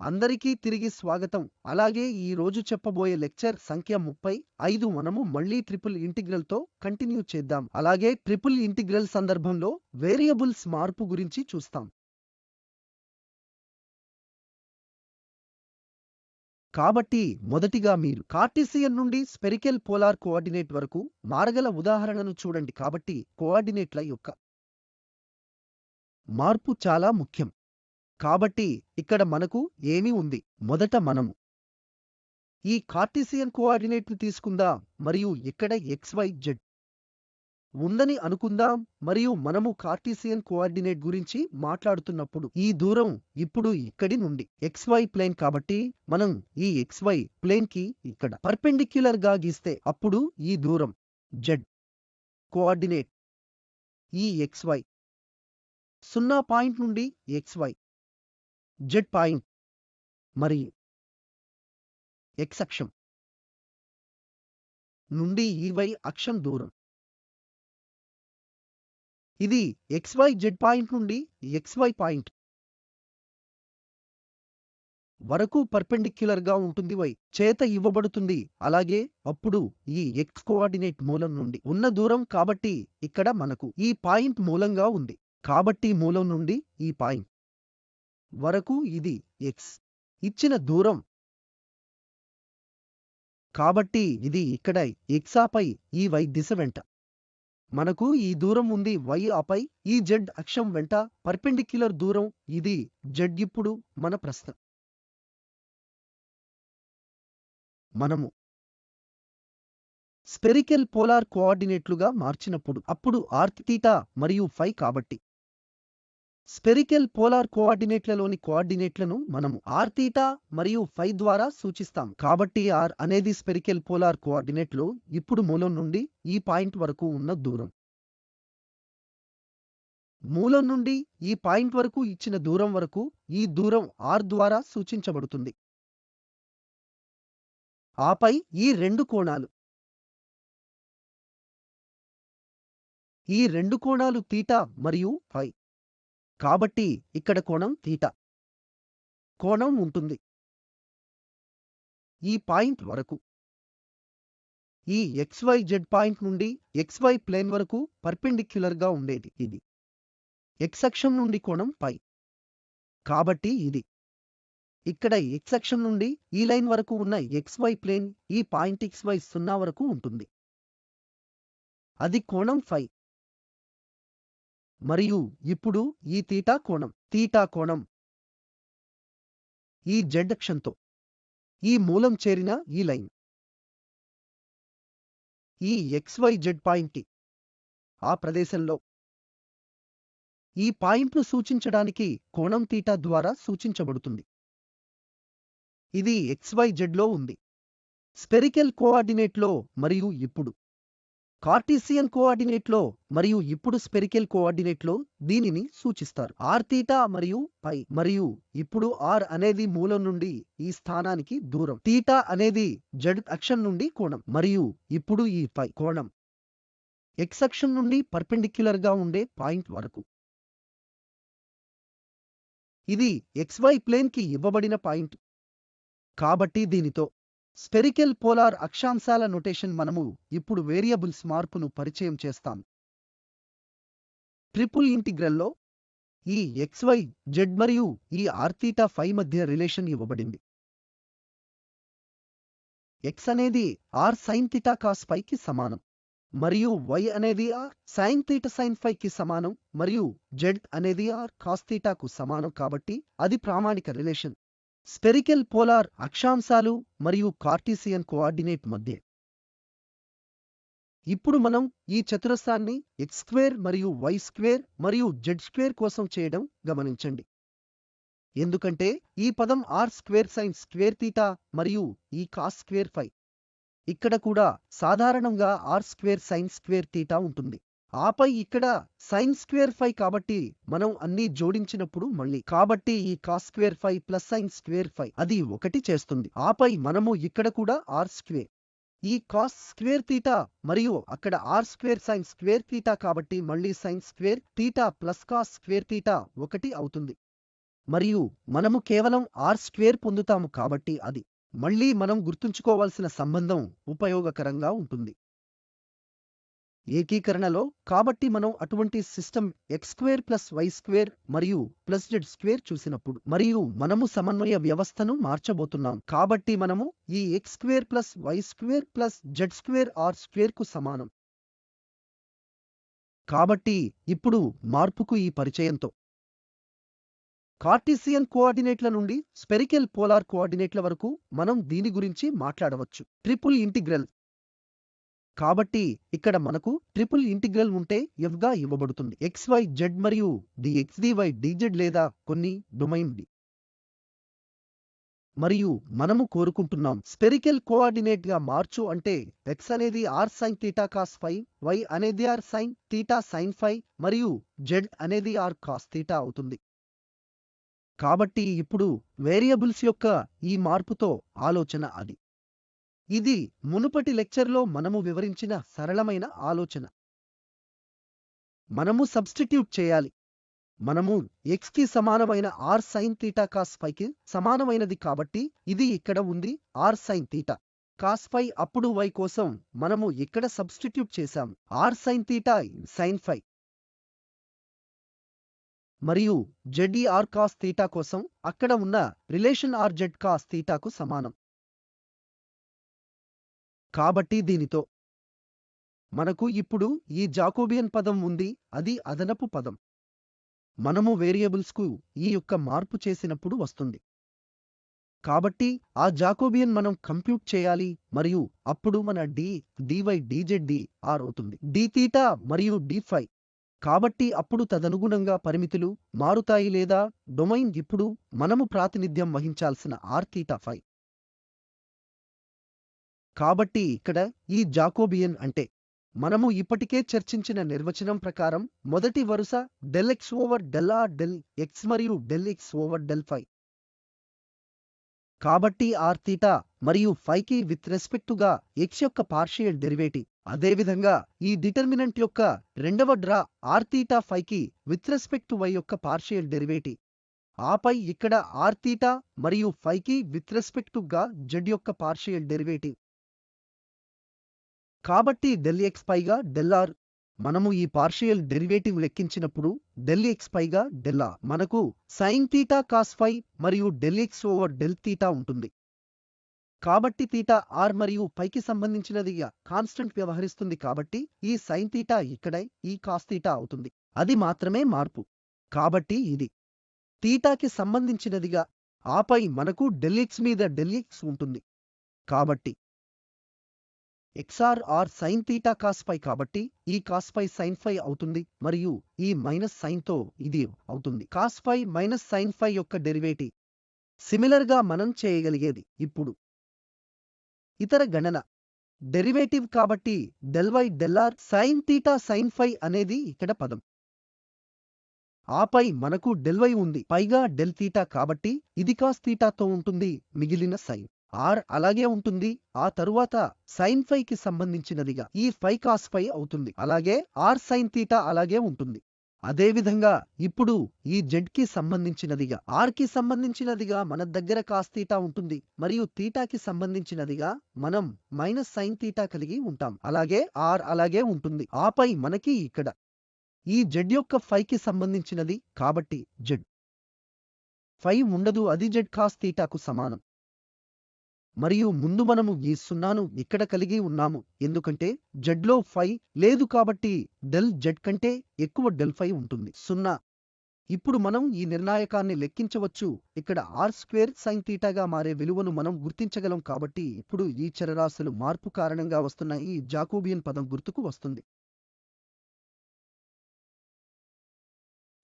అందరికీ తిరిగి స్వాగతం. అలాగే ఈ రోజు చెప్పబోయే లెక్చర్ సంఖ్య 35 మనము మళ్ళీ ట్రిపుల్ ఇంటిగ్రల్‌తో కంటిన్యూ చేద్దాం. అలాగే ట్రిపుల్ ఇంటిగ్రల్ సందర్భంలో వేరియబుల్స్ మార్పు గురించి చూస్తాం. కాబట్టి మొదటిగా మీరు కార్టీసియన్ నుండి స్పెరికల్ పోలార్ కోఆర్డినేట్ వరకు మారగల ఉదాహరణను చూడండి. కాబట్టి కోఆర్డినేట్ల యొక్క మార్పు చాలా ముఖ్యం. కాబట్టి ఇక్కడ మనకు ఏమి ఉంది? మొదట మనము ఈ కార్టీసియన్ కోఆర్డినేట్‌ను తీసుకుందాం మరియు ఇక్కడ xyz ఉందని అనుకుందాం మరియు మనము కార్టీసియన్ కోఆర్డినేట్ గురించి మాట్లాడుతున్నప్పుడు ఈ దూరం ఇప్పుడు ఇక్కడి నుండి xy ప్లేన్ కాబట్టి మనం ఈ xy ప్లేన్‌కి ఇక్కడ పర్పెండిక్యులర్ గా గీస్తే అప్పుడు ఈ దూరం z కోఆర్డినేట్ ఈ xy 0 పాయింట్ నుండి xy z పాయింట్ మరియు x అక్షం నుండి ఈ y అక్షం దూరం ఇది xyz పాయింట్ నుండి xy పాయింట్ వరకు పర్పెండిక్యులర్ గా ఉంటుంది y చేత ఇవ్వబడుతుంది. అలాగే అప్పుడు ఈ x కోఆర్డినేట్ మూలం నుండి ఉన్న దూరం కాబట్టి ఇక్కడ మనకు ఈ పాయింట్ మూలంగా ఉంది. కాబట్టి మూలం నుండి ఈ పాయింట్ వరకు ఇది x ఇచ్చిన దూరం. కాబట్టి ఇది ఇక్కడ x ఆపై ఈ y దిశ వెంట మనకు ఈ దూరం ఉంది. y ఆపై ఈ z అక్షం వెంట పర్పెండిక్యులర్ దూరం ఇది z. ఇప్పుడు మన ప్రశ్న మనము స్పెరికల్ పోలార్ కోఆర్డినేట్లుగా మార్చినప్పుడు అప్పుడు r మరియు φ కాబట్టి స్పెరికల్ పోలార్ కోఆర్డినేట్లలోని కోఆర్డినేట్లను మనము r మరియు φ ద్వారా సూచిస్తాం. కాబట్టి r అనేది స్పెరికల్ పోలార్ కోఆర్డినేట్లో ఇప్పుడు మూలం నుండి ఈ పాయింట్ వరకు ఉన్న దూరం. మూలం నుండి ఈ పాయింట్ వరకు ఇచ్చిన దూరం వరకు ఈ దూరం r ద్వారా సూచించబడుతుంది. ఆపై ఈ రెండు కోణాలు θ మరియు φ కాబట్టి ఇక్కడ కోణం θ కోణం ఉంటుంది. ఈ పాయింట్ వరకు ఈ xyz పాయింట్ నుండి xy ప్లేన్ వరకు పర్పెండిక్యులర్ గా ఉండేది ఇది x అక్షం నుండి కోణం φ. కాబట్టి ఇది ఇక్కడ x అక్షం నుండి ఈ లైన్ వరకు ఉన్న xy ప్లేన్ ఈ పాయింట్ xy 0 వరకు ఉంటుంది. అది కోణం φ. మరియు ఇప్పుడు ఈ θ కోణం ఈ z అక్షంతో ఈ మూలం చేరిన ఈ లైన్ ఈ xyz పాయింట్ ఆ ప్రదేశంలో ఈ పాయింట్ను సూచించడానికి కోణం θ ద్వారా సూచించబడుతుంది. ఇది xyz లో ఉంది స్పెరికల్ కోఆర్డినేట్లో మరియు ఇప్పుడు కార్టీసియన్ కోఆర్డినేట్లో మరియు ఇప్పుడు స్పెరికల్ కోఆర్డినేట్లో దీనిని సూచిస్తారు r మరియు φ. మరియు ఇప్పుడు r అనేది మూలం నుండి ఈ స్థానానికి దూరం. θ అనేది z అక్షం నుండి కోణం మరియు ఇప్పుడు ఈ φ కోణం x అక్షం నుండి పర్పెండిక్యులర్ గా ఉండే పాయింట్ వరకు. ఇది xy ప్లేన్ కి ఇవ్వబడిన పాయింట్. కాబట్టి దీనితో స్పెరికల్ పోలార్ అక్షాంశాల నొటేషన్ మనము ఇప్పుడు వేరియబుల్స్ మార్పును పరిచయం చేస్తాం. ట్రిపుల్ ఇంటిగ్రల్లో ఈ xyz మరియు ఈ r φ మధ్య రిలేషన్ ఇవ్వబడింది. x అనేది r sin θ cos φ కి సమానం మరియు y అనేది r sin θ sin φ కి సమానం మరియు z అనేది r cos θ కు సమానం. కాబట్టి అది ప్రామాణిక రిలేషన్ స్పెరికల్ పోలార్ అక్షాంశాలు మరియు కార్టీసియన్ కోఆర్డినేట్ మధ్య. ఇప్పుడు మనం ఈ చతురస్రాన్ని x² మరియు y² మరియు z² కోసం చేయడం గమనించండి. ఎందుకంటే ఈ పదం r² sin² θ మరియు ఈ cos² φ ఇక్కడ కూడా సాధారణంగా r² sin² θ ఉంటుంది. ఆపై ఇక్కడ sin² φ కాబట్టి మనం అన్నీ జోడించినప్పుడు మళ్ళీ కాబట్టి ఈ cos² φ ప్లస్ sin² φ అది 1 చేస్తుంది. ఆపై మనము ఇక్కడ కూడా r² ఈ cos² θ మరియు అక్కడ r² sin² θ కాబట్టి మళ్ళీ sin² θ ప్లస్ cos² θ 1 అవుతుంది. మరియు మనము కేవలం r² పొందుతాము కాబట్టి అది మళ్ళీ మనం గుర్తుంచుకోవాల్సిన సంబంధం ఉపయోగకరంగా ఉంటుంది ఏకీకరణలో. కాబట్టి మనం అటువంటి సిస్టమ్ x² + y² మరియు +z² చూసినప్పుడు మరియు మనము సమన్వయ వ్యవస్థను మార్చబోతున్నాం కాబట్టి మనము ఈ x² + y² + z² r² కు సమానం. కాబట్టి ఇప్పుడు మార్పుకు ఈ పరిచయంతో కార్టీసియన్ కోఆర్డినేట్ల నుండి స్పెరికల్ పోలార్ కోఆర్డినేట్ల వరకు మనం దీని గురించి మాట్లాడవచ్చు. Triple integral. కాబట్టి ఇక్కడ మనకు ట్రిపుల్ ఇంటిగ్రల్ ఉంటే f గా ఇవ్వబడుతుంది xyz మరియు dx dy dz లేదా కొన్ని డొమైన్ d. మరియు మనము కోరుకుంటున్నాం స్పెరికల్ కోఆర్డినేట్ గా మార్చు అంటే x అనేది r sin θ cos φ, y అనేది r sin θ sin φ మరియు z అనేది r cos θ అవుతుంది. కాబట్టి ఇప్పుడు వేరియబుల్స్ యొక్క ఈ మార్పుతో ఆలోచన అది. ఇది మునుపటి లెక్చర్లో మనము వివరించిన సరళమైన ఆలోచన. మనము సబ్స్టిట్యూట్ చేయాలి. మనము x కి సమానమైన r sin θ cos φ కి సమానమైనది కాబట్టి ఇది ఇక్కడ ఉంది r sin θ cos φ. అప్పుడు y కోసం మనము ఇక్కడ సబ్స్టిట్యూట్ చేశాము r sin θ sin φ మరియు z r cos θ కోసం అక్కడ ఉన్న రిలేషన్ rz cos θ కు సమానం. కాబట్టి దీనితో మనకు ఇప్పుడు ఈ జాకోబియన్ పదం ఉంది, అది అదనపు పదం. మనము వేరియబుల్స్కు ఈ యొక్క మార్పు చేసినప్పుడు వస్తుంది. కాబట్టి ఆ జాకోబియన్ మనం కంప్యూట్ చేయాలి మరియు అప్పుడు మన d dy dz dr అవుతుంది dθ మరియు dφ. కాబట్టి అప్పుడు తదనుగుణంగా పరిమితులు మారుతాయి లేదా డొమైన్. ఇప్పుడు మనము ప్రాతినిధ్యం వహించాల్సిన rθ φ. కాబట్టి ఇక్కడ ఈ జాకోబియన్ అంటే మనము ఇప్పటికే చర్చించిన నిర్వచనం ప్రకారం మొదటి వరుస ∂x/∂r ∂x మరియు ∂x/∂φ. కాబట్టి rθ మరియు φకి విత్ రెస్పెక్ట్ గా x యొక్క పార్షియల్ డెరివేటివ్. అదేవిధంగా ఈ డిటర్మినెంట్ యొక్క రెండవ డ్రా rθ φకి విత్ రెస్పెక్ట్ y యొక్క పార్షియల్ డెరివేటివ్. ఆపై ఇక్కడ rθ మరియు φకి విత్ రెస్పెక్ట్ గా z యొక్క పార్షియల్ డెరివేటివ్. కాబట్టి ∂x పైగా ∂r. మనము ఈ పార్షియల్ డెరివేటివ్ లెక్కించినప్పుడు ∂x పైగా ∂r మనకు sin θ cos φ మరియు ∂x/∂θ ఉంటుంది. కాబట్టి θ r మరియు పైకి సంబంధించినదిగా కాన్స్టెంట్ వ్యవహరిస్తుంది కాబట్టి ఈ sin θ ఇక్కడ ఈ cos θ అవుతుంది. అది మాత్రమే మార్పు. కాబట్టి ఇది θకి సంబంధించినదిగా. ఆపై మనకు ∂x మీద ∂x ఉంటుంది. కాబట్టి xr r sin θ cos φ కాబట్టి ఈ cos φ sin φ అవుతుంది మరియు ఈ మైనస్ సైన్ తో ఇది అవుతుంది cos φ మైనస్ sin φ యొక్క డెరివేటివ్. సిమిలర్ గా మనం చేయగలిగేది ఇప్పుడు ఇతర గణన డెరివేటివ్. కాబట్టి ∂y ∂r sin θ sin φ అనేది ఇక్కడ పదం. ఆపై మనకు ∂y ఉంది పైగా ∂θ కాబట్టి ఇది cos θ తో ఉంటుంది. మిగిలిన సైన్ r అలాగే ఉంటుంది. ఆ తరువాత sin φకి సంబంధించినదిగా ఈ φ cos φ అవుతుంది. అలాగే r sin θ అలాగే ఉంటుంది. అదేవిధంగా ఇప్పుడు ఈ z కి సంబంధించినదిగా r కి సంబంధించినదిగా మన దగ్గర cos θ ఉంటుంది మరియు θకి సంబంధించినదిగా మనం మైనస్ sin θ కలిగి ఉంటాం. అలాగే r అలాగే ఉంటుంది. ఆపై మనకి ఇక్కడ ఈ z యొక్క φకి సంబంధించినది కాబట్టి z φ ఉండదు, అది z cos θ కు సమానం. మరియు ముందు మనము ఈ 0ను ఇక్కడ కలిగి ఉన్నాము ఎందుకంటే z లో φ లేదు కాబట్టి ∂z కంటే ఎక్కువ ∂φ ఉంటుంది 0. ఇప్పుడు మనం ఈ నిర్ణాయకాన్ని లెక్కించవచ్చు. ఇక్కడ r² sin θ గా మారే విలువను మనం గుర్తించగలం. కాబట్టి ఇప్పుడు ఈ చరరాశులు మార్పు కారణంగా వస్తున్న ఈ జాకోబియన్ పదం గుర్తుకు వస్తుంది.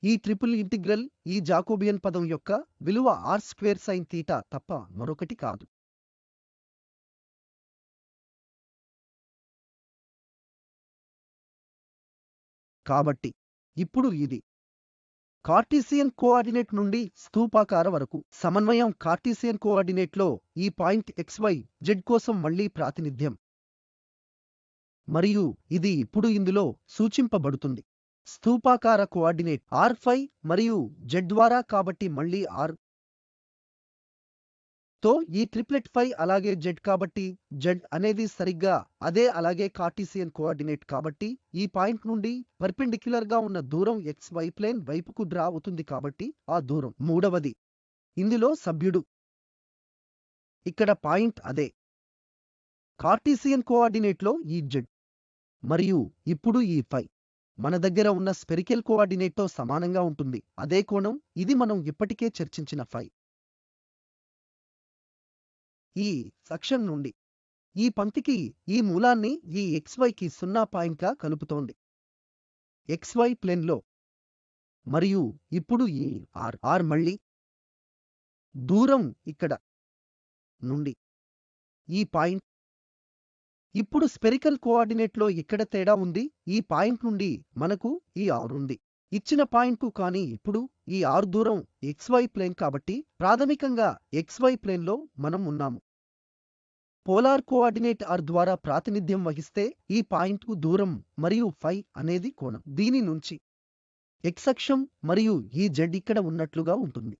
ఈ ట్రిపుల్ ఇంటిగ్రల్ ఈ జాకోబియన్ పదం యొక్క విలువ r² sin θ తప్ప మరొకటి కాదు. కాబట్టి ఇప్పుడు ఇది కార్టీసియన్ కోఆర్డినేట్ నుండి స్థూపాకార వరకు సమన్వయం. కార్టీసియన్ కోఆర్డినేట్లో ఈ పాయింట్ xy z కోసం మళ్ళీ ప్రాతినిధ్యం మరియు ఇది ఇప్పుడు ఇందులో సూచింపబడుతుంది. స్థూపాకార కోఆర్డినేట్ r5 మరియు z ద్వారా కాబట్టి మళ్ళీ r తో ఈ ట్రిప్లెట్ 5 అలాగే z కాబట్టి z అనేది సరిగ్గా అదే అలాగే కార్టీసియన్ కోఆర్డినేట్ కాబట్టి ఈ పాయింట్ నుండి పర్పెండిక్యులర్ గా ఉన్న దూరం xy ప్లేన్ వైపుకు డ్రా అవుతుంది కాబట్టి ఆ దూరం. మూడవది ఇందులో సభ్యుడు ఇక్కడ పాయింట్ అదే కార్టీసియన్ కోఆర్డినేట్లో ఈ z మరియు ఇప్పుడు ఈ φ మన దగ్గర ఉన్న స్పెరికల్ కోఆర్డినేట్తో సమానంగా ఉంటుంది. అదే కోణం ఇది మనం ఇప్పటికే చర్చించిన φ. ఈ సెక్షన్ నుండి ఈ పంక్తికి ఈ మూలాన్ని ఈ xyకి 0 పాయింట్గా కలుపుతోంది xy ప్లేన్లో. మరియు ఇప్పుడు ఈ r మళ్ళీ దూరం ఇక్కడ నుండి ఈ పాయింట్. ఇప్పుడు స్పెరికల్ కోఆర్డినేట్లో ఇక్కడ తేడా ఉంది. ఈ పాయింట్ నుండి మనకు ఈ r ఉంది ఇచ్చిన పాయింట్కు, కానీ ఇప్పుడు ఈ r దూరం xy ప్లేన్ కాబట్టి ప్రాథమికంగా xy ప్లేన్లో మనం ఉన్నాము. పోలార్ కోఆర్డినేట్ r ద్వారా ప్రాతినిధ్యం వహిస్తే ఈ పాయింట్కు దూరం మరియు φ అనేది కోణం. దీని నుంచి x అక్షం మరియు ఈ z ఇక్కడ ఉన్నట్లుగా ఉంటుంది.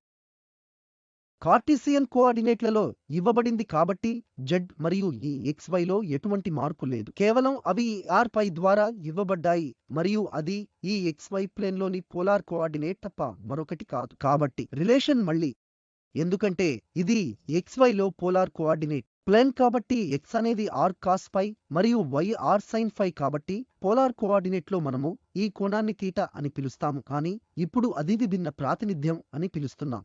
కార్టీసియన్ కోఆర్డినేట్లలో ఇవ్వబడింది కాబట్టి z మరియు ఈ xyలో ఎటువంటి మార్పు లేదు. కేవలం అవి ఈ r5 ద్వారా ఇవ్వబడ్డాయి మరియు అది ఈ xy ప్లేన్లోని పోలార్ కోఆర్డినేట్ తప్ప మరొకటి కాదు. కాబట్టి రిలేషన్ మళ్ళీ ఎందుకంటే ఇది xyలో పోలార్ కోఆర్డినేట్ ప్లేన్ కాబట్టి x అనేది r cos φ మరియు y r sin φ కాబట్టి పోలార్ కోఆర్డినేట్లో మనము ఈ కోణాన్ని θ అని పిలుస్తాము, కానీ ఇప్పుడు అది విభిన్న ప్రాతినిధ్యం అని పిలుస్తున్నాం.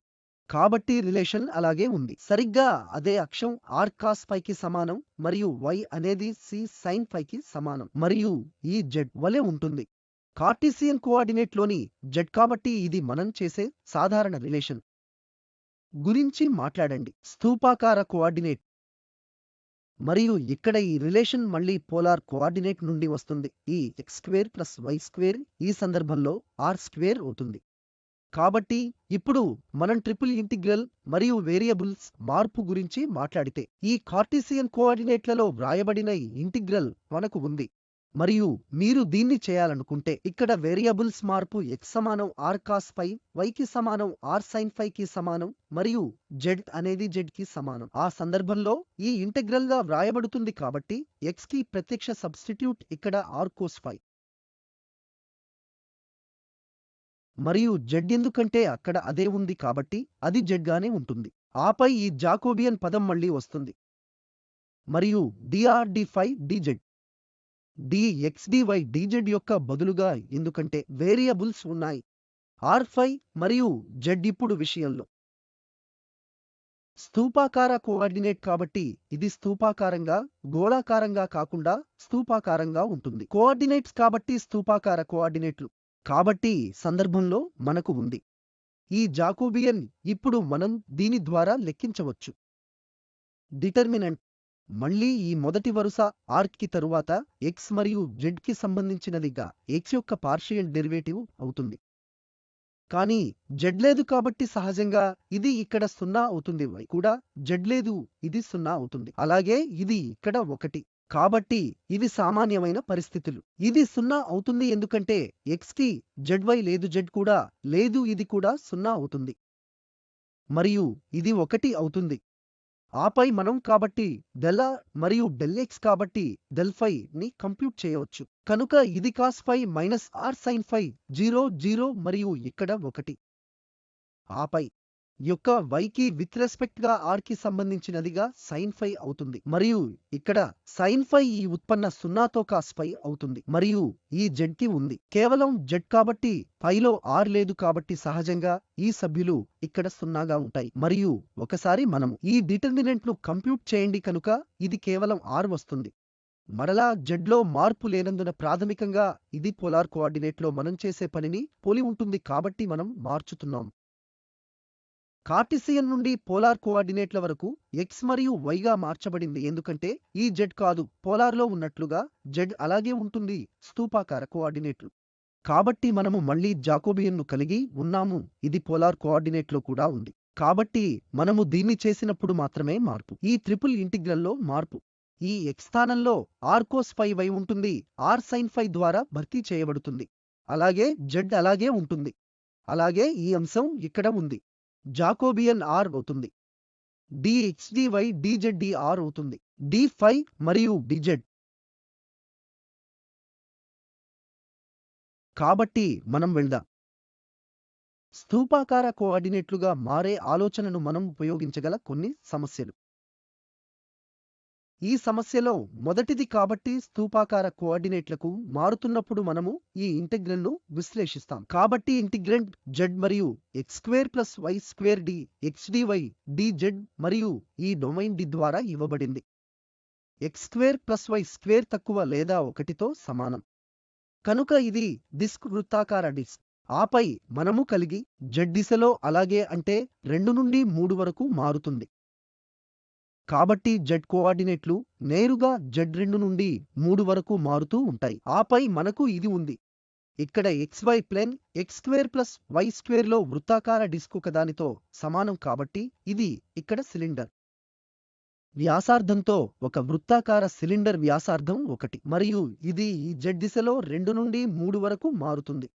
కాబట్టి రిలేషన్ అలాగే ఉంది. సరిగ్గా అదే అక్షం r cos φకి సమానం మరియు y అనేది c sin φకి సమానం మరియు ఈ z వలె ఉంటుంది కార్టీసియన్ కోఆర్డినేట్లోని z. కాబట్టి ఇది మనం చేసే సాధారణ రిలేషన్ గురించి మాట్లాడండి. స్థూపాకార కోఆర్డినేట్ మరియు ఇక్కడ ఈ రిలేషన్ మళ్ళీ పోలార్ కోఆర్డినేట్ నుండి వస్తుంది. ఈ x² + y² ఈ సందర్భంలో r² అవుతుంది. కాబట్టి ఇప్పుడు మనం ట్రిపుల్ ఇంటిగ్రల్ మరియు వేరియబుల్స్ మార్పు గురించి మాట్లాడితే ఈ కార్టీసియన్ కోఆర్డినేట్లలో వ్రాయబడిన ఈ ఇంటిగ్రల్ మనకు ఉంది మరియు మీరు దీన్ని చేయాలనుకుంటే ఇక్కడ వేరియబుల్స్ మార్పు x సమానం r cos φ, y కి సమానం r sin φ కి సమానం మరియు z అనేది z కి సమానం. ఆ సందర్భంలో ఈ ఇంటెగ్రల్ గా వ్రాయబడుతుంది కాబట్టి x కి ప్రత్యక్ష సబ్స్టిట్యూట్ ఇక్కడ r cos φ మరియు z ఎందుకంటే అక్కడ అదే ఉంది కాబట్టి అది z గానే ఉంటుంది. ఆపై ఈ జాకోబియన్ పదం మళ్ళీ వస్తుంది మరియు dr dφ dz dx dy dz యొక్క బదులుగా ఎందుకంటే వేరియబుల్స్ ఉన్నాయి r5 మరియు z. ఇప్పుడు విషయంలో స్థూపాకార కోఆర్డినేట్ కాబట్టి ఇది స్థూపాకారంగా గోళాకారంగా కాకుండా స్థూపాకారంగా ఉంటుంది. కోఆర్డినేట్స్ కాబట్టి స్థూపాకార కోఆర్డినేట్లు కాబట్టి సందర్భంలో మనకు ఉంది ఈ జాకోబియన్. ఇప్పుడు మనం దీని ద్వారా లెక్కించవచ్చు. డిటర్మినెంట్ మళ్ళీ ఈ మొదటి వరుస r కి తరువాత x మరియు z కి సంబంధించినదిగా x యొక్క పార్షియల్ డెరివేటివ్ అవుతుంది, కానీ z లేదు కాబట్టి సహజంగా ఇది ఇక్కడ 0 అవుతుంది. y కూడా z లేదు, ఇది 0 అవుతుంది. అలాగే ఇది ఇక్కడ 1 కాబట్టి ఇవి సామాన్యమైన పరిస్థితులు. ఇది 0 అవుతుంది ఎందుకంటే x కి zy లేదు, z కూడా లేదు, ఇది కూడా 0 అవుతుంది మరియు ఇది 1 అవుతుంది. ఆపై మనం కాబట్టి ∆r మరియు ∆x కాబట్టి ∆φ ని కంప్యూట్ చేయవచ్చు. కనుక ఇది cos φ - r sin φ 0 0 మరియు ఇక్కడ 1. ఆపై యొక్క y కి విత్ రెస్పెక్ట్ గా r కి సంబంధించినదిగా sin φ అవుతుంది మరియు ఇక్కడ sin φ ఈ ఉత్పన్న 0తో cos φ అవుతుంది మరియు ఈ z కి ఉంది కేవలం z కాబట్టి φలో r లేదు కాబట్టి సహజంగా ఈ సభ్యులు ఇక్కడ 0గా ఉంటాయి. మరియు ఒకసారి మనము ఈ డిటర్మినెంట్ ను కంప్యూట్ చేయండి కనుక ఇది కేవలం r వస్తుంది. మరలా z లో మార్పు లేనందున ప్రాథమికంగా ఇది పోలార్ కోఆర్డినేట్లో మనం చేసే పనిని పోలి ఉంటుంది కాబట్టి మనం మార్చుతున్నాం. కార్టిసియన్ నుండి పోలార్ కోఆర్డినేట్ల వరకు x మరియు y గా మార్చబడింది ఎందుకంటే ఈ z కాదు పోలార్లో ఉన్నట్లుగా z అలాగే ఉంటుంది స్థూపాకార కోఆర్డినేట్లు. కాబట్టి మనము మళ్ళీ జాకోబియన్ను కలిగి ఉన్నాము, ఇది పోలార్ కోఆర్డినేట్లో కూడా ఉంది. కాబట్టి మనము దీన్ని చేసినప్పుడు మాత్రమే మార్పు ఈ ట్రిపుల్ ఇంటిగ్రల్లో మార్పు. ఈ x స్థానంలో r cos φ y ఉంటుంది, r sin φ ద్వారా భర్తీ చేయబడుతుంది. అలాగే జెడ్ అలాగే ఉంటుంది. అలాగే ఈ అంశం ఇక్కడ ఉంది. జాకోబియన్ ఆర్ అవుతుంది. dxdy dzdr అవుతుంది. d5 మరియు dz. కాబట్టి మనం వెళ్దాం. స్థూపాకార కోఆర్డినేట్లుగా మారే ఆలోచనను మనం ఉపయోగించగల కొన్ని సమస్యలు. ఈ సమస్యలో మొదటిది కాబట్టి స్థూపాకార కోఆర్డినేట్లకు మారుతున్నప్పుడు మనము ఈ ఇంటెగ్రల్ను విశ్లేషిస్తాం. కాబట్టి ఇంటిగ్రెంట్ z మరియు x² + y² dxdy dz మరియు ఈ డొమైన్ d ద్వారా ఇవ్వబడింది. x² + y² తక్కువ లేదా 1తో సమానం. కనుక ఇది డిస్క్ వృత్తాకార డిస్క్. ఆపై మనము కలిగి z దిశలో అలాగే అంటే 2 నుండి 3 వరకు మారుతుంది. కాబట్టి z కోఆర్డినేట్లు నేరుగా z2 నుండి 3 వరకు మారుతూ ఉంటాయి. ఆపై మనకు ఇది ఉంది. ఇక్కడ xy ప్లేన్ x² + y² లో వృత్తాకార డిస్క్ ఒకదానితో సమానం కాబట్టి ఇది ఇక్కడ సిలిండర్. వ్యాసార్థంతో ఒక వృత్తాకార సిలిండర్ వ్యాసార్థం 1 మరియు ఇది ఈ z దిశలో 2 నుండి 3 వరకు మారుతుంది.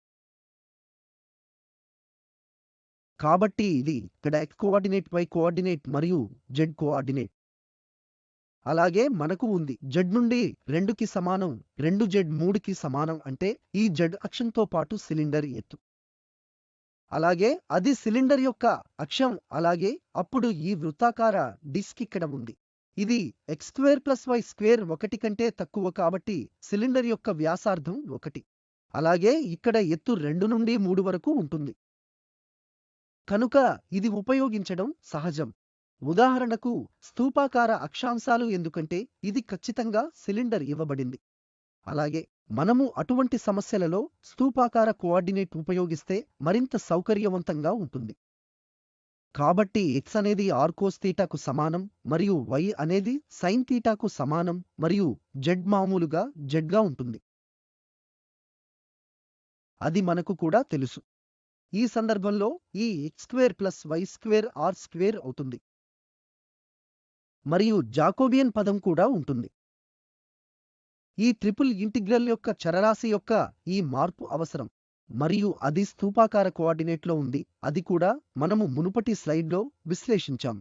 కాబట్టి ఇది ఇక్కడ x కోఆర్డినేట్, y కోఆర్డినేట్ మరియు z కోఆర్డినేట్. అలాగే మనకు ఉంది z నుండి 2కి సమానం, 2z 3కి సమానం అంటే ఈ z అక్షంతో పాటు సిలిండర్ ఎత్తు. అలాగే అది సిలిండర్ యొక్క అక్షం. అలాగే అప్పుడు ఈ వృత్తాకార డిస్క్ ఇక్కడ ఉంది. ఇది x² + y² 1 కంటే తక్కువ కాబట్టి సిలిండర్ యొక్క వ్యాసార్థం 1. అలాగే ఇక్కడ ఎత్తు 2 నుండి 3 వరకు ఉంటుంది. కనుక ఇది ఉపయోగించడం సహజం. ఉదాహరణకు స్థూపాకార అక్షాంశాలు, ఎందుకంటే ఇది ఖచ్చితంగా సిలిండర్ ఇవ్వబడింది. అలాగే మనము అటువంటి సమస్యలలో స్థూపాకార కోఆర్డినేట్ ఉపయోగిస్తే మరింత సౌకర్యవంతంగా ఉంటుంది. కాబట్టి x అనేది r cos θకు సమానం మరియు y అనేది sin θకు సమానం మరియు z మామూలుగా z గా ఉంటుంది. అది మనకు కూడా తెలుసు. ఈ సందర్భంలో ఈ x² + y² r² అవుతుంది. మరియు జాకోబియన్ పదం కూడా ఉంటుంది. ఈ ట్రిపుల్ ఇంటిగ్రల్ యొక్క చరరాశి యొక్క ఈ మార్పు అవసరం మరియు అది స్థూపాకార కోఆర్డినేట్లో ఉంది. అది కూడా మనము మునుపటి స్లైడ్లో విశ్లేషించాం.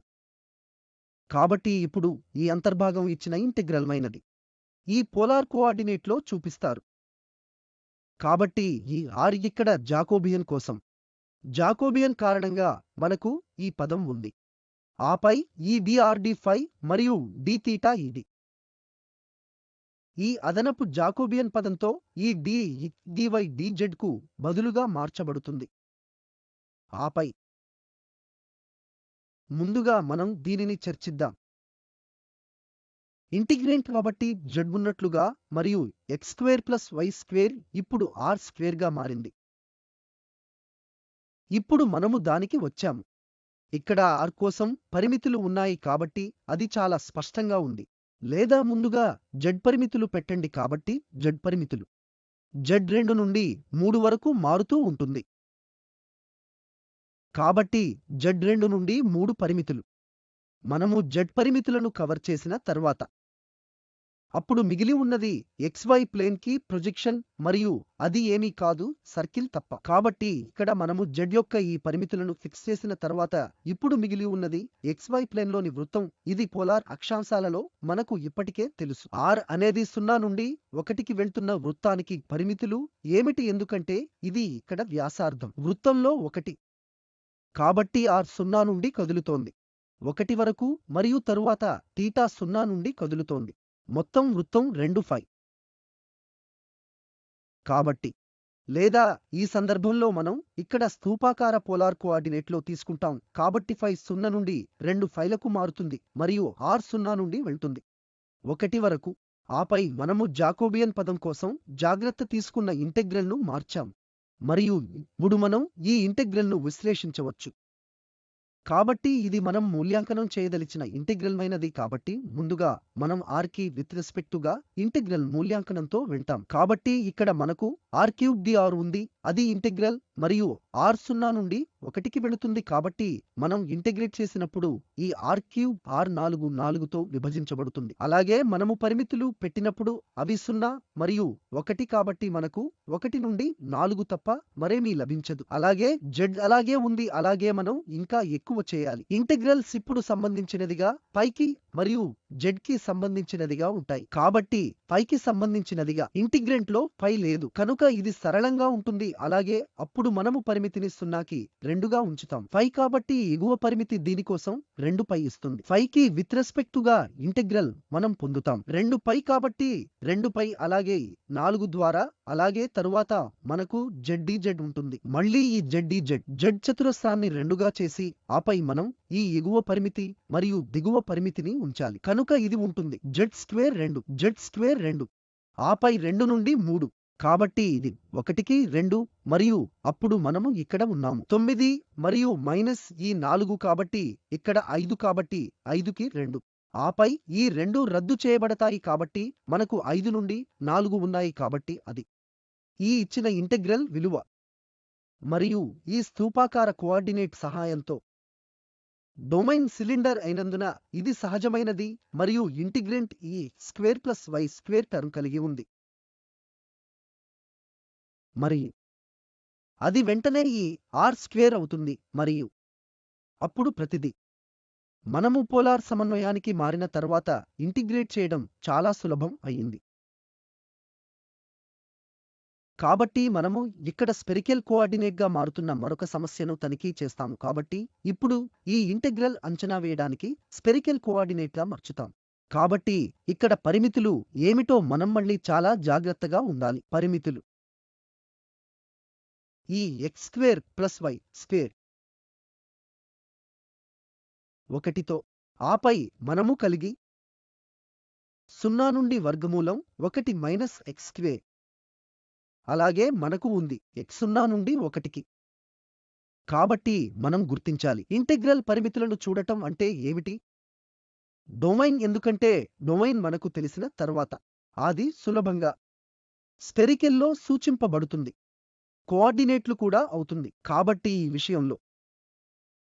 కాబట్టి ఇప్పుడు ఈ అంతర్భాగం ఇచ్చిన ఇంటిగ్రల్ మైనది ఈ పోలార్ కోఆర్డినేట్లో చూపిస్తారు. కాబట్టి ఈ r ఇక్కడ జాకోబియన్ కోసం. జాకోబియన్ కారణంగా మనకు ఈ పదం ఉంది. ఆపై ఈ dr dφ మరియు dθ ఇది. ఈ అదనపు జాకోబియన్ పదంతో ఈ dy dz కు బదులుగా మార్చబడుతుంది. ఆపై ముందుగా మనం దీనిని చర్చిద్దాం. ఇంటిగ్రెంట్ కాబట్టి z ఉన్నట్లుగా మరియు x² + y² ఇప్పుడు r² గా మారింది. ఇప్పుడు మనము దానికి వచ్చాము. ఇక్కడ r కోసం పరిమితులు ఉన్నాయి కాబట్టి అది చాలా స్పష్టంగా ఉంది. లేదా ముందుగా z పరిమితులు పెట్టండి కాబట్టి z పరిమితులు z2 నుండి 3 వరకు మారుతూ ఉంటుంది. కాబట్టి z2 నుండి 3 పరిమితులు. మనము z పరిమితులను కవర్ చేసిన తర్వాత అప్పుడు మిగిలి ఉన్నది xy ప్లేన్ కి ప్రొజెక్షన్ మరియు అది ఏమీ కాదు సర్కిల్ తప్ప. కాబట్టి ఇక్కడ మనము z యొక్క ఈ పరిమితులను ఫిక్స్ చేసిన తర్వాత ఇప్పుడు మిగిలి ఉన్నది xy ప్లేన్లోని వృత్తం. ఇది పోలార్ అక్షాంశాలలో మనకు ఇప్పటికే తెలుసు. r అనేది 0 నుండి 1కి వెళ్తున్న వృత్తానికి పరిమితులు ఏమిటి, ఎందుకంటే ఇది ఇక్కడ వ్యాసార్థం వృత్తంలో 1. కాబట్టి r 0 నుండి కదులుతోంది 1 వరకు మరియు తరువాత θ 0 నుండి కదులుతోంది. మొత్తం వృత్తం 2φ. కాబట్టి లేదా ఈ సందర్భంలో మనం ఇక్కడ స్థూపాకార పోలార్ కోఆర్డినేట్లో తీసుకుంటాం. కాబట్టి φ 0 నుండి 2φలకు మారుతుంది మరియు r 0 నుండి వెళ్తుంది 1 వరకు. ఆపై మనము జాకోబియన్ పదం కోసం జాగ్రత్త తీసుకున్న ఇంటెగ్రల్ను మార్చాం మరియు ఇప్పుడు మనం ఈ ఇంటెగ్రల్ను విశ్లేషించవచ్చు. కాబట్టి ఇది మనం మూల్యాంకనం చేయదలిచిన ఇంటెగ్రల్ మైనది. కాబట్టి ముందుగా మనం r కి విత్ రెస్పెక్టుగా ఇంటెగ్రల్ మూల్యాంకనంతో వెళ్తాం. కాబట్టి ఇక్కడ మనకు r³ dr ఉంది. అది ఇంటెగ్రల్ మరియు r 0 నుండి 1కి వెళుతుంది కాబట్టి మనం ఇంటిగ్రేట్ చేసినప్పుడు ఈ r³ r4 4తో విభజించబడుతుంది. అలాగే మనము పరిమితులు పెట్టినప్పుడు అవి 0 మరియు 1 కాబట్టి మనకు 1 నుండి 4 తప్ప మరేమీ లభించదు. అలాగే z అలాగే ఉంది. అలాగే మనం ఇంకా ఎక్కువ చేయాలి. ఇంటిగ్రల్స్ ఇప్పుడు సంబంధించినదిగా పైకి మరియు z కి సంబంధించినదిగా ఉంటాయి. కాబట్టి పైకి సంబంధించినదిగా ఇంటిగ్రెంట్ లో పై లేదు కనుక ఇది సరళంగా ఉంటుంది. అలాగే అప్పుడు మనము పరిమితిని 0కి 2గా ఉంచుతాం. కాబట్టి ఎగువ పరిమితి దీనికోసం 2π ఇస్తుంది. కి విత్ రెస్పెక్ట్ గా ఇంటెగ్రల్ మనం పొందుతాం 2π కాబట్టి 2π అలాగే 4 ద్వారా అలాగే తరువాత మనకు zdz ఉంటుంది. మళ్ళీ ఈ zdz z చతురస్రాన్ని 2గా చేసి ఆపై మనం ఈ ఎగువ పరిమితి మరియు దిగువ పరిమితిని ఉంచాలి. కనుక ఇది ఉంటుంది z² 2 ఆపై 2 నుండి 3 కాబట్టి ఇది 1కి 2 మరియు అప్పుడు మనము ఇక్కడ ఉన్నాము 9 మరియు మైనస్ ఈ 4 కాబట్టి ఇక్కడ 5 కాబట్టి 5కి 2 ఆపై ఈ 2 రద్దు చేయబడతాయి కాబట్టి మనకు 5 నుండి 4 ఉన్నాయి కాబట్టి అది ఈ ఇచ్చిన ఇంటెగ్రల్ విలువ మరియు ఈ స్థూపాకార కోఆర్డినేట్ సహాయంతో డొమైన్ సిలిండర్ అయినందున ఇది సహజమైనది మరియు ఇంటిగ్రెంట్ ఈ x² టర్మ్ కలిగి ఉంది. మరియు అది వెంటనే ఈ r² అవుతుంది మరియు అప్పుడు ప్రతిదీ మనము పోలార్ సమన్వయానికి మారిన తర్వాత ఇంటిగ్రేట్ చేయడం చాలా సులభం అయింది. కాబట్టి మనము ఇక్కడ స్పెరికల్ కోఆర్డినేట్గా మారుతున్న మరొక సమస్యను తనిఖీ చేస్తాము. కాబట్టి ఇప్పుడు ఈ ఇంటెగ్రల్ అంచనా వేయడానికి స్పెరికల్ కోఆర్డినేట్గా మార్చుతాం. కాబట్టి ఇక్కడ పరిమితులు ఏమిటో మనం మళ్ళీ చాలా జాగ్రత్తగా ఉండాలి. పరిమితులు ఈ x² + y² 1తో ఆపై మనము కలిగి 0 నుండి వర్గమూలం 1 మైనస్ x² అలాగే మనకు ఉంది x0 నుండి 1కి. కాబట్టి మనం గుర్తించాలి ఇంటెగ్రల్ పరిమితులను చూడటం అంటే ఏమిటి? డొమైన్ ఎందుకంటే డొమైన్ మనకు తెలిసిన తర్వాత అది సులభంగా స్పెరికల్లో సూచింపబడుతుంది కోఆర్డినేట్లు కూడా అవుతుంది. కాబట్టి ఈ విషయంలో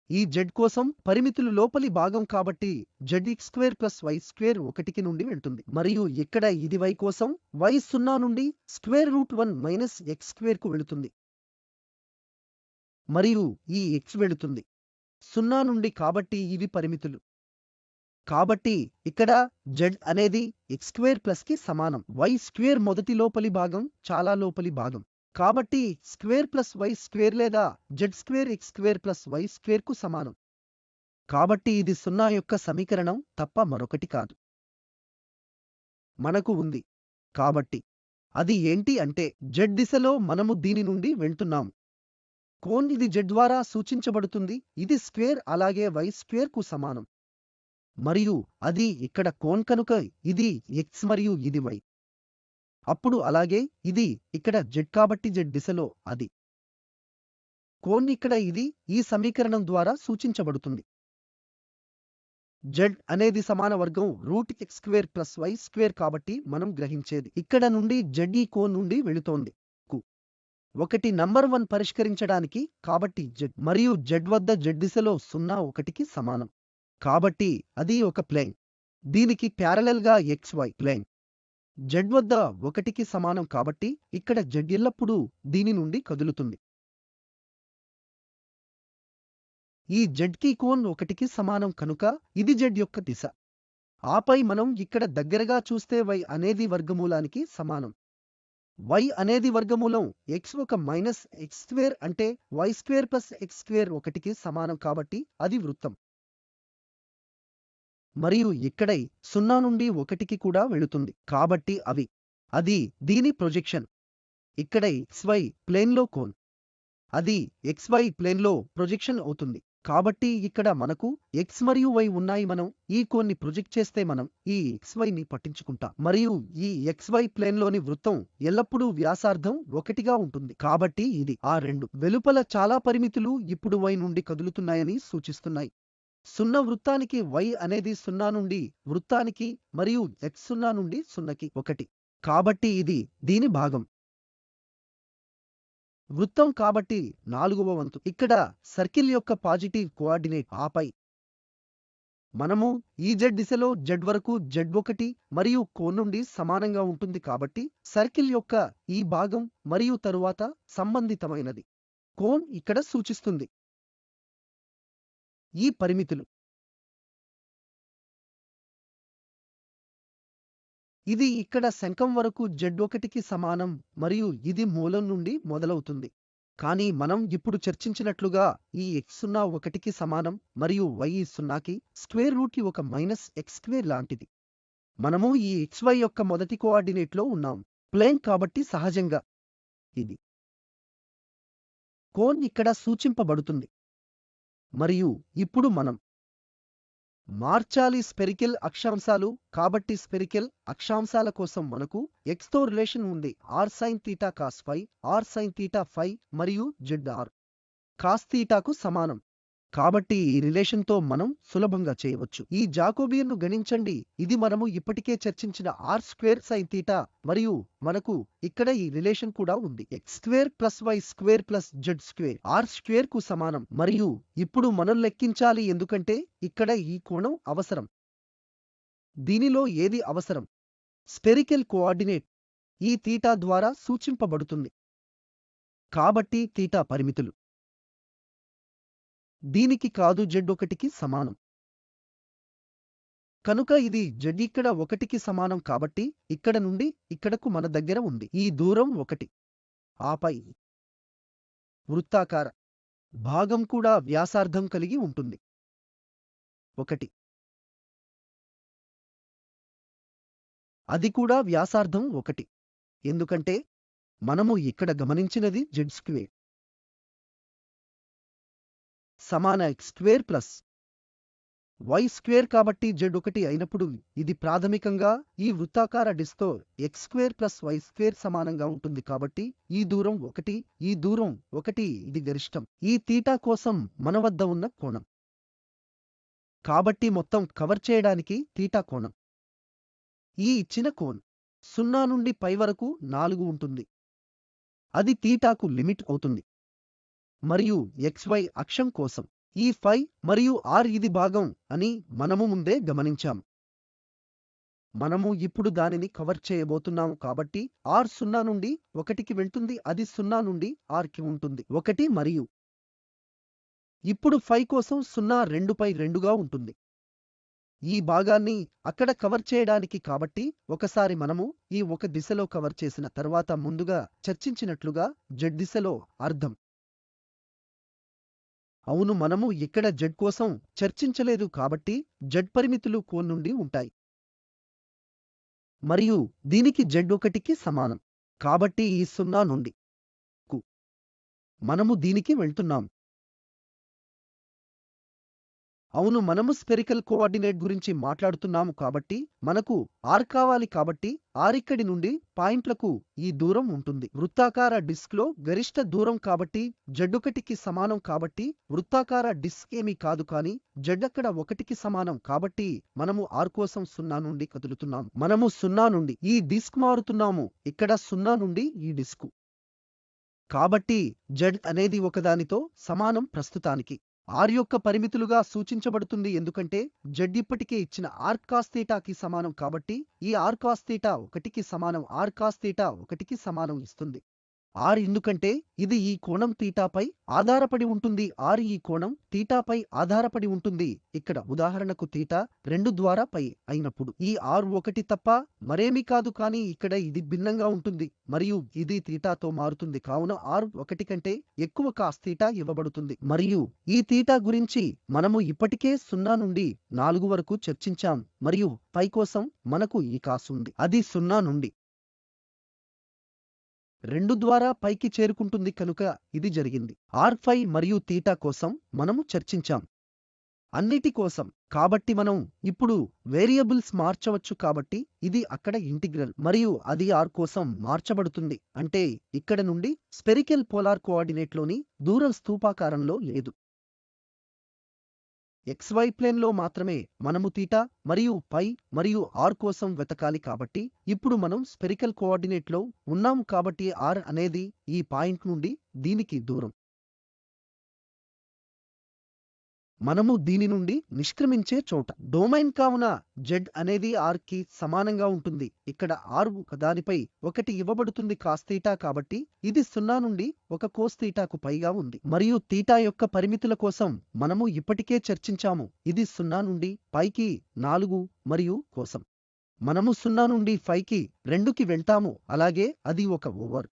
ఈ z కోసం పరిమితులు లోపలి భాగం కాబట్టి zx² + y² 1కి నుండి వెళ్తుంది మరియు ఇక్కడ ఇది y కోసం y 0 నుండి √1 మైనస్ x² కు వెళుతుంది మరియు ఈ x వెళుతుంది 0 నుండి కాబట్టి ఇవి పరిమితులు. కాబట్టి ఇక్కడ z అనేది x² కి సమానం. y² మొదటి లోపలి భాగం చాలా లోపలి భాగం కాబట్టి స్క్వేర్ + y² లేదా z² x² + y² కు సమానం. కాబట్టి ఇది 0 యొక్క సమీకరణం తప్ప మరొకటి కాదు. మనకు ఉంది కాబట్టి అది ఏంటి అంటే z దిశలో మనము దీని నుండి వెళ్తున్నాము. కోన్ ఇది z ద్వారా సూచించబడుతుంది. ఇది స్క్వేర్ అలాగే y² కు సమానం మరియు అది ఇక్కడ కోన్ కనుక ఇది x మరియు ఇది y. అప్పుడు అలాగే ఇది ఇక్కడ z కాబట్టి z దిశలో అది కోన్ ఇక్కడ ఇది ఈ సమీకరణం ద్వారా సూచించబడుతుంది. z అనేది సమాన వర్గం √x² + y² కాబట్టి మనం గ్రహించేది ఇక్కడ నుండి z ఈ కోన్ నుండి వెళుతోంది 1 నంబర్ 1 పరిష్కరించడానికి కాబట్టి z మరియు z వద్ద z దిశలో 0 1కి సమానం. కాబట్టి అది ఒక ప్లేన్ దీనికి ప్యారలల్ గా xy ప్లేన్ z వద్ద 1కి సమానం కాబట్టి ఇక్కడ z ఎల్లప్పుడూ దీని నుండి కదులుతుంది. ఈ z కి కోన్ 1కి సమానం కనుక ఇది z యొక్క దిశ. ఆపై మనం ఇక్కడ దగ్గరగా చూస్తే y అనేది వర్గమూలానికి సమానం. y అనేది వర్గమూలం x1 మైనస్ x² అంటే y² + x² 1కి సమానం కాబట్టి అది వృత్తం. మరియు ఇక్కడ 0 నుండి 1కి కూడా వెళుతుంది కాబట్టి అది దీని ప్రొజెక్షన్. ఇక్కడ xy ప్లేన్లో కోన్ అది xy ప్లేన్లో ప్రొజెక్షన్ అవుతుంది. కాబట్టి ఇక్కడ మనకు x మరియు y ఉన్నాయి. మనం ఈ కోన్ని ప్రొజెక్ట్ చేస్తే మనం ఈ xy ని పట్టించుకుంటాం మరియు ఈ xy ప్లేన్లోని వృత్తం ఎల్లప్పుడూ వ్యాసార్థం 1గా ఉంటుంది. కాబట్టి ఇది ఆ 2 వెలుపల చాలా పరిమితులు ఇప్పుడు y నుండి కదులుతున్నాయని సూచిస్తున్నాయి. 0 వృత్తానికి y అనేది 0 నుండి వృత్తానికి మరియు x 0 నుండి 0కి 1 కాబట్టి ఇది దీని భాగం. వృత్తం కాబట్టి 4వ వంతు. ఇక్కడ సర్కిల్ యొక్క పాజిటివ్ కోఆర్డినేట్. ఆపై మనము ఈ z దిశలో z వరకు z1 మరియు కోన్ నుండి సమానంగా ఉంటుంది కాబట్టి సర్కిల్ యొక్క ఈ భాగం మరియు తరువాత సంబంధితమైనది కోన్ ఇక్కడ సూచిస్తుంది. ఈ పరిమితులు ఇది ఇక్కడ శంఖం వరకు z1కి సమానం మరియు ఇది మూలం నుండి మొదలవుతుంది. కానీ మనం ఇప్పుడు చర్చించినట్లుగా ఈ x0 1కి సమానం మరియు y 0కి స్క్వేర్ రూట్ ఒక -x² లాంటిది. మనము ఈ xy యొక్క మొదటి కోఆర్డినేట్లో ఉన్నాం. ప్లేన్ కాబట్టి సహజంగా ఇది కోన్ ఇక్కడ సూచింపబడుతుంది. మరియు ఇప్పుడు మనం మార్చాలి స్పెరికల్ అక్షాంశాలు. కాబట్టి స్పెరికల్ అక్షాంశాల కోసం మనకు x తో రిలేషన్ ఉంది. r sin θ cos φ, r sin θ φ మరియు z r cos θ కు సమానం. కాబట్టి ఈ రిలేషన్ తో మనం సులభంగా చేయవచ్చు. ఈ జాకోబియన్ ను గణించండి. ఇది మనము ఇప్పటికే చర్చించిన r² sin θ మరియు మనకు ఇక్కడ ఈ రిలేషన్ కూడా ఉంది. x² + y² + z² r² కు సమానం. మరియు ఇప్పుడు మనం లెక్కించాలి ఎందుకంటే ఇక్కడ ఈ కోణం అవసరం. దీనిలో ఏది అవసరం? స్పెరికల్ కోఆర్డినేట్ ఈ θ ద్వారా సూచింపబడుతుంది. కాబట్టి θ పరిమితులు దీనికి కాదు z1కి సమానం. కనుక ఇది z ఇక్కడ 1కి సమానం కాబట్టి ఇక్కడ నుండి ఇక్కడకు మన దగ్గర ఉంది ఈ దూరం 1. ఆపై వృత్తాకార భాగం కూడా వ్యాసార్థం కలిగి ఉంటుంది 1. అది కూడా వ్యాసార్థం 1 ఎందుకంటే మనము ఇక్కడ గమనించినది z² సమాన x² ప్లస్ y² కాబట్టి z1 అయినప్పుడు ఇది ప్రాథమికంగా ఈ వృత్తాకార డిస్క్తో x² ప్లస్ y² సమానంగా ఉంటుంది కాబట్టి ఈ దూరం 1 ఈ దూరం 1 ఇది గరిష్టం ఈ θ కోసం మన వద్ద ఉన్న కోణం. కాబట్టి మొత్తం కవర్ చేయడానికి θ కోణం. ఈ ఇచ్చిన కోన్ 0 నుండి π వరకు 4 ఉంటుంది. అది θకు లిమిట్ అవుతుంది. మరియు xy అక్షం కోసం ఈ φ మరియు r ఇది భాగం అని మనము ముందే గమనించాం. మనము ఇప్పుడు దానిని కవర్ చేయబోతున్నాము కాబట్టి r 0 నుండి 1కి వెళ్తుంది అది 0 నుండి rకి ఉంటుంది 1 మరియు ఇప్పుడు φ కోసం 0 2π2గా ఉంటుంది. ఈ భాగాన్ని అక్కడ కవర్ చేయడానికి కాబట్టి ఒకసారి మనము ఈ ఒక దిశలో కవర్ చేసిన తర్వాత ముందుగా చర్చించినట్లుగా z దిశలో అర్థం. అవును మనము ఇక్కడ z కోసం చర్చించలేదు కాబట్టి z పరిమితులు కోన్ నుండి ఉంటాయి. మరియు దీనికి z1కి సమానం. కాబట్టి ఈ 0 నుండి కు మనము దీనికి వెళ్తున్నాం. అవును మనము స్పెరికల్ కోఆర్డినేట్ గురించి మాట్లాడుతున్నాము కాబట్టి మనకు r కావాలి కాబట్టి r ఇక్కడి నుండి పాయింట్లకు ఈ దూరం ఉంటుంది. వృత్తాకార డిస్క్లో గరిష్ట దూరం కాబట్టి z1కి సమానం కాబట్టి వృత్తాకార డిస్క్ ఏమీ కాదు కానీ z అక్కడ 1కి సమానం కాబట్టి మనము r కోసం 0 నుండి కదులుతున్నాము. మనము 0 నుండి ఈ డిస్క్ మారుతున్నాము ఇక్కడ 0 నుండి ఈ డిస్కు. కాబట్టి z అనేది ఒకదానితో సమానం ప్రస్తుతానికి r యొక్క పరిమితులుగా సూచించబడుతుంది ఎందుకంటే z ఇప్పటికే ఇచ్చిన r cos θకి సమానం కాబట్టి ఈ r cos θ 1కి సమానం r cos θ 1కి సమానం ఇస్తుంది. r ఎందుకంటే ఇది ఈ కోణం θపై ఆధారపడి ఉంటుంది r ఈ కోణం θపై ఆధారపడి ఉంటుంది. ఇక్కడ ఉదాహరణకు θ 2 ద్వారా π అయినప్పుడు ఈ r 1 తప్ప మరేమీ కాదు కానీ ఇక్కడ ఇది భిన్నంగా ఉంటుంది మరియు ఇది θతో మారుతుంది కావున r 1 కంటే ఎక్కువ cos θ ఇవ్వబడుతుంది. మరియు ఈ θ గురించి మనము ఇప్పటికే 0 నుండి 4 వరకు చర్చించాం మరియు π కోసం మనకు ఈ cos ఉంది అది 0 నుండి 2 ద్వారా పైకి చేరుకుంటుంది కనుక ఇది జరిగింది. r5 మరియు θ కోసం మనము చర్చించాం అన్నిటి కోసం. కాబట్టి మనం ఇప్పుడు వేరియబుల్స్ మార్చవచ్చు కాబట్టి ఇది అక్కడ ఇంటిగ్రల్ మరియు అది r కోసం మార్చబడుతుంది అంటే ఇక్కడ నుండి స్పెరికల్ పోలార్ కోఆర్డినేట్లోని దూరం స్థూపాకారంలో లేదు. xy ప్లేన్లో మాత్రమే మనము θ మరియు π మరియు r కోసం వెతకాలి కాబట్టి ఇప్పుడు మనం స్పెరికల్ కోఆర్డినేట్లో ఉన్నాము కాబట్టి r అనేది ఈ పాయింట్ నుండి దీనికి దూరం. మనము దీని నుండి నిష్క్రమించే చోట డొమైన్ కావున z అనేది r కి సమానంగా ఉంటుంది. ఇక్కడ r ఒకదానిపై ఒకటి ఇవ్వబడుతుంది cos θ కాబట్టి ఇది 0 నుండి ఒక cos θ కు పైగా ఉంది. మరియు θ యొక్క పరిమితుల కోసం మనము ఇప్పటికే చర్చించాము. ఇది 0 నుండి పైకి 4 మరియు కోసం మనము 0 నుండి 5కి 2కి వెళ్తాము. అలాగే అది ఒక ఓవర్.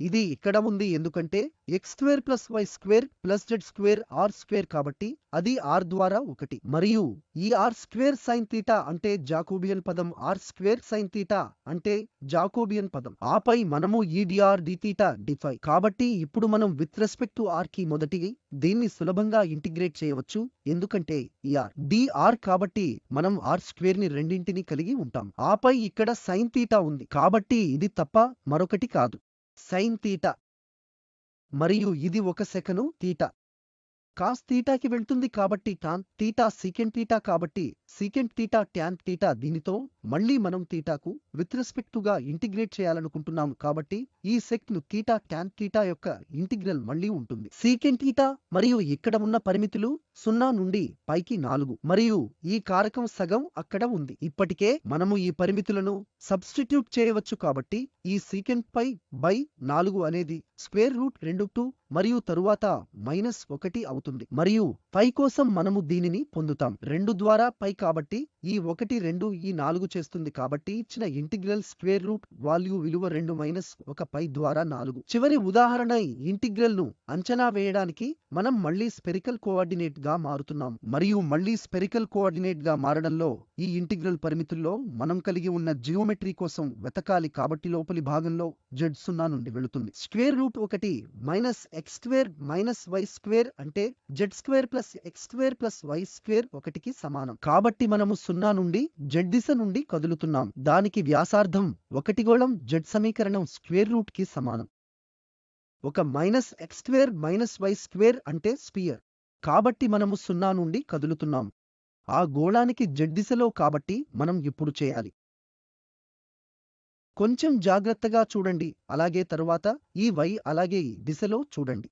ఇది ఇక్కడ ఉంది ఎందుకంటే x² + y² + z² r² కాబట్టి అది r ద్వారా 1 మరియు ఈ r² sin θ అంటే జాకోబియన్ పదం r² sin θ అంటే జాకోబియన్ పదం. ఆపై మనము ఈ dr dθ dφ కాబట్టి ఇప్పుడు మనం విత్ రెస్పెక్ట్ టు r కి మొదటి దీన్ని సులభంగా ఇంటిగ్రేట్ చేయవచ్చు ఎందుకంటే ఈ dr కాబట్టి మనం r² ని రెండింటిని కలిగి ఉంటాం. ఆపై ఇక్కడ sin θ ఉంది కాబట్టి ఇది తప్ప మరొకటి కాదు. sin θ మరియు ఇది ఒక సెకను θ cos θకి వెళ్తుంది కాబట్టి tan θ secant θ కాబట్టి secant θ tan θ దీనితో మళ్ళీ మనం θకు విత్ రెస్పెక్ట్ టుగా ఇంటిగ్రేట్ చేయాలనుకుంటున్నాము కాబట్టి ఈ సెక్ ను θ tan θ యొక్క ఇంటిగ్రల్ మళ్ళీ ఉంటుంది. secant θ మరియు ఇక్కడ ఉన్న పరిమితులు 0 నుండి పైకి 4 మరియు ఈ కారకం సగం అక్కడ ఉంది. ఇప్పటికే మనము ఈ పరిమితులను సబ్స్టిట్యూట్ చేయవచ్చు కాబట్టి ఈ secant పై బై 4 అనేది √2 మరియు తరువాత -1 అవుతుంది మరియు పై కోసం మనము దీనిని పొందుతాం 2 ద్వారా పై కాబట్టి ఈ 1 2 ఈ 4 చేస్తుంది కాబట్టి ఇచ్చిన ఇంటిగ్రల్ స్క్వేర్ రూట్ వాల్యూ విలువ 2 - 1 పై ద్వారా 4. చివరి ఉదాహరణ ఇంటిగ్రల్ ను అంచనా వేయడానికి మనం మళ్ళీ స్పెరికల్ కోఆర్డినేట్ గా మారుతున్నాం మరియు మళ్ళీ స్పెరికల్ కోఆర్డినేట్ గా మారడంలో ఈ ఇంటిగ్రల్ పరిమితుల్లో మనం కలిగి ఉన్న జియోమెట్రీ కోసం వెతకాలి కాబట్టి లోపలి భాగంలో z 0 నుండి వెళుతుంది. √1 -x² - y² అంటే z² + x² + y² 1కి సమానం. కాబట్టి మనము 0 నుండి z దిశ నుండి కదులుతున్నాం. దానికి వ్యాసార్థం 1 గోళం z సమీకరణం స్క్వేర్ రూట్ కి సమానం. ఒక -x² - y² అంటే స్పియర్. కాబట్టి మనము 0 నుండి కదులుతున్నాం. ఆ గోళానికి z దిశలో కాబట్టి మనం ఇప్పుడు చేయాలి. కొంచెం జాగ్రత్తగా చూడండి అలాగే తరువాత ఈ y అలాగే ఈ దిశలో చూడండి.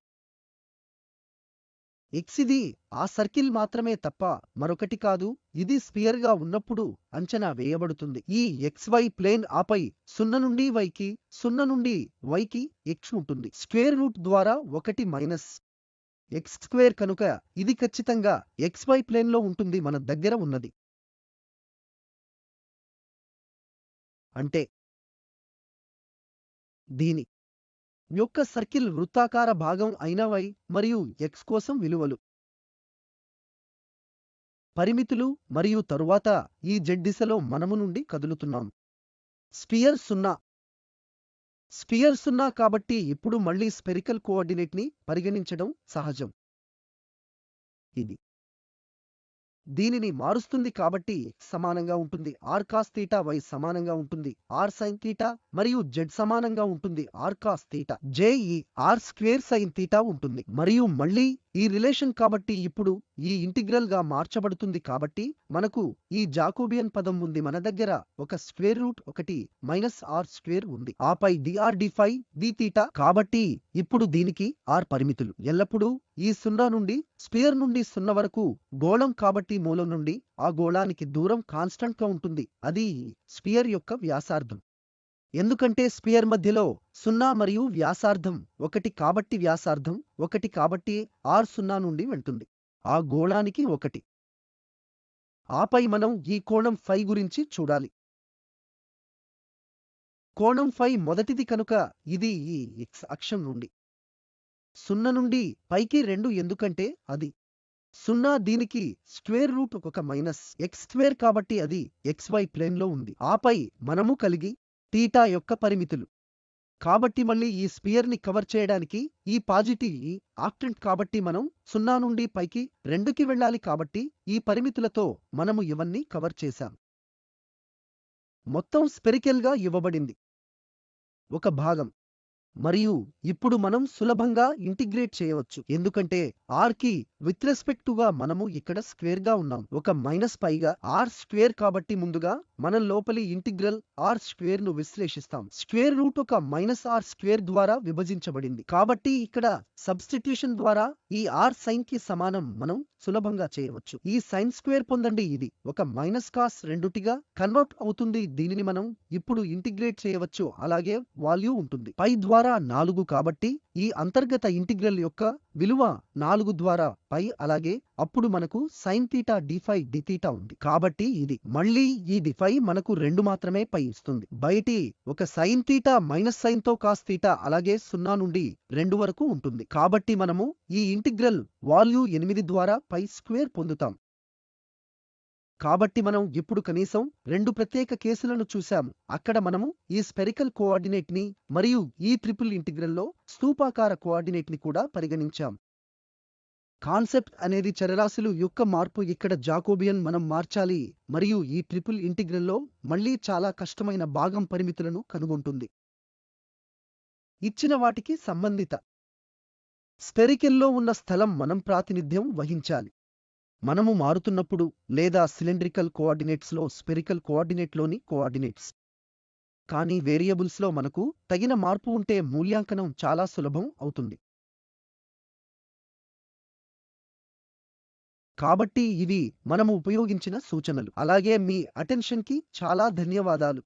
x ఇది ఆ సర్కిల్ మాత్రమే తప్ప మరొకటి కాదు. ఇది స్పియర్ గా ఉన్నప్పుడు అంచనా వేయబడుతుంది. ఈ xy ప్లేన్ ఆపై 0 నుండి yకి 0 నుండి yకి x ఉంటుంది. స్క్వేర్ రూట్ ద్వారా 1 మైనస్ x² కనుక ఇది ఖచ్చితంగా xy ప్లేన్ లో ఉంటుంది మన దగ్గర ఉన్నది. అంటే దీని యొక్క సర్కిల్ వృత్తాకార భాగం అయిన y మరియు x కోసం విలువలు పరిమితులు మరియు తరువాత ఈ z దిశలో మనము నుండి కదులుతున్నాం. స్పియర్ 0 కాబట్టి ఇప్పుడు మళ్ళీ స్పెరికల్ కోఆర్డినేట్ ని పరిగణించడం సహజం. ఇది దీనిని మారుస్తుంది కాబట్టి x సమానంగా ఉంటుంది r cos θ, y సమానంగా ఉంటుంది r sin θ మరియు z సమానంగా ఉంటుంది r cos θ. j ఈ r² sin θ ఉంటుంది మరియు మళ్ళీ ఈ రిలేషన్ కాబట్టి ఇప్పుడు ఈ ఇంటిగ్రల్ గా మార్చబడుతుంది కాబట్టి మనకు ఈ జాకోబియన్ పదం ఉంది. మన దగ్గర ఒక √1 -r² ఉంది. ఆపై dr dφ dθ కాబట్టి ఇప్పుడు దీనికి r పరిమితులు ఎల్లప్పుడూ ఈ 0 నుండి స్పియర్ నుండి 0 వరకు గోళం కాబట్టి మూలం నుండి ఆ గోళానికి దూరం కాన్స్టెంట్ గా ఉంటుంది. అది స్పియర్ యొక్క వ్యాసార్థం. ఎందుకంటే స్పియర్ మధ్యలో 0 మరియు వ్యాసార్థం 1 కాబట్టి వ్యాసార్థం 1 కాబట్టి r 0 నుండి వెళ్తుంది ఆ గోళానికి 1. ఆపై మనం ఈ కోణం φ గురించి చూడాలి. కోణం φ మొదటిది కనుక ఇది ఈ x అక్షం నుండి 0 నుండి పైకి 2 ఎందుకంటే అది 0 దీనికి √1 -x² కాబట్టి అది xy ప్లేన్ లో ఉంది. ఆపై మనము కలిగి θ యొక్క పరిమితులు కాబట్టి మళ్ళీ ఈ స్పియర్ ని కవర్ చేయడానికి ఈ పాజిటివ్ ఈ ఆక్టెంట్ కాబట్టి మనం 0 నుండి పైకి 2కి వెళ్ళాలి కాబట్టి ఈ పరిమితులతో మనము ఇవన్నీ కవర్ చేశాం. మొత్తం స్పెరికల్ గా ఇవ్వబడింది. ఒక భాగం మరియు ఇప్పుడు మనం సులభంగా ఇంటిగ్రేట్ చేయవచ్చు, ఎందుకంటే r కి విత్ రెస్పెక్ట్ గా మనము ఇక్కడ స్క్వేర్ గా ఉన్నాం, ఒక మైనస్ పైగా r స్క్వేర్. కాబట్టి ముందుగా మనం లోపలి ఇంటిగ్రల్ r స్క్వేర్ ను విశ్లేషిస్తాం. స్క్వేర్ రూట్ ఒక మైనస్ r స్క్వేర్ ద్వారా విభజించబడింది, కాబట్టి ఇక్కడ సబ్స్టిట్యూషన్ ద్వారా ఈ r సైన్ కి సమానం మనం సులభంగా చేయవచ్చు. ఈ సైన్ స్క్వేర్ పొందండి, ఇది ఒక మైనస్ కాస్ రెండుటిగా కన్వర్ట్ అవుతుంది. దీనిని మనం ఇప్పుడు ఇంటిగ్రేట్ చేయవచ్చు, అలాగే వాల్యూ ఉంటుంది పై ద్వారా 4, కాబట్టి ఈ అంతర్గత ఇంటిగ్రల్ యొక్క విలువ 4 ద్వారా పై, అలాగే అప్పుడు మనకు సైన్ థీటా d5 dθ ఉంది. కాబట్టి ఇది మళ్ళీ ఈ d5 మనకు 2 మాత్రమే పై ఇస్తుంది. బయటి ఒక సైన్ థీటా మైనస్ సైన్ తో కాస్ థీటా అలాగే 0 నుండి 2 వరకు ఉంటుంది. కాబట్టి మనము ఈ ఇంటిగ్రల్ వాల్యూ 8 ద్వారా పై స్క్వేర్ పొందుతాం. కాబట్టి మనం ఇప్పుడు కనీసం 2 ప్రత్యేక కేసులను చూశాము. అక్కడ మనము ఈ స్పెరికల్ కోఆర్డినేట్ ని మరియు ఈ ట్రిపుల్ ఇంటిగ్రల్లో స్థూపాకార కోఆర్డినేట్ ని కూడా పరిగణించాం. కాన్సెప్ట్ అనేది చరరాశులు యొక్క మార్పు. ఇక్కడ జాకోబియన్ మనం మార్చాలి మరియు ఈ ట్రిపుల్ ఇంటిగ్రల్లో మళ్ళీ చాలా కష్టమైన భాగం పరిమితులను కనుగొంటుంది. ఇచ్చిన వాటికి సంబంధిత స్పెరికల్లో ఉన్న స్థలం మనం ప్రాతినిధ్యం వహించాలి. మనము మారుతున్నప్పుడు లేదా సిలిండ్రికల్ కోఆర్డినేట్స్లో స్పెరికల్ కోఆర్డినేట్లోని కోఆర్డినేట్స్, కానీ వేరియబుల్స్లో మనకు తగిన మార్పు ఉంటే మూల్యాంకనం చాలా సులభం అవుతుంది. కాబట్టి ఇవి మనము ఉపయోగించిన సూచనలు. అలాగే మీ అటెన్షన్కి చాలా ధన్యవాదాలు.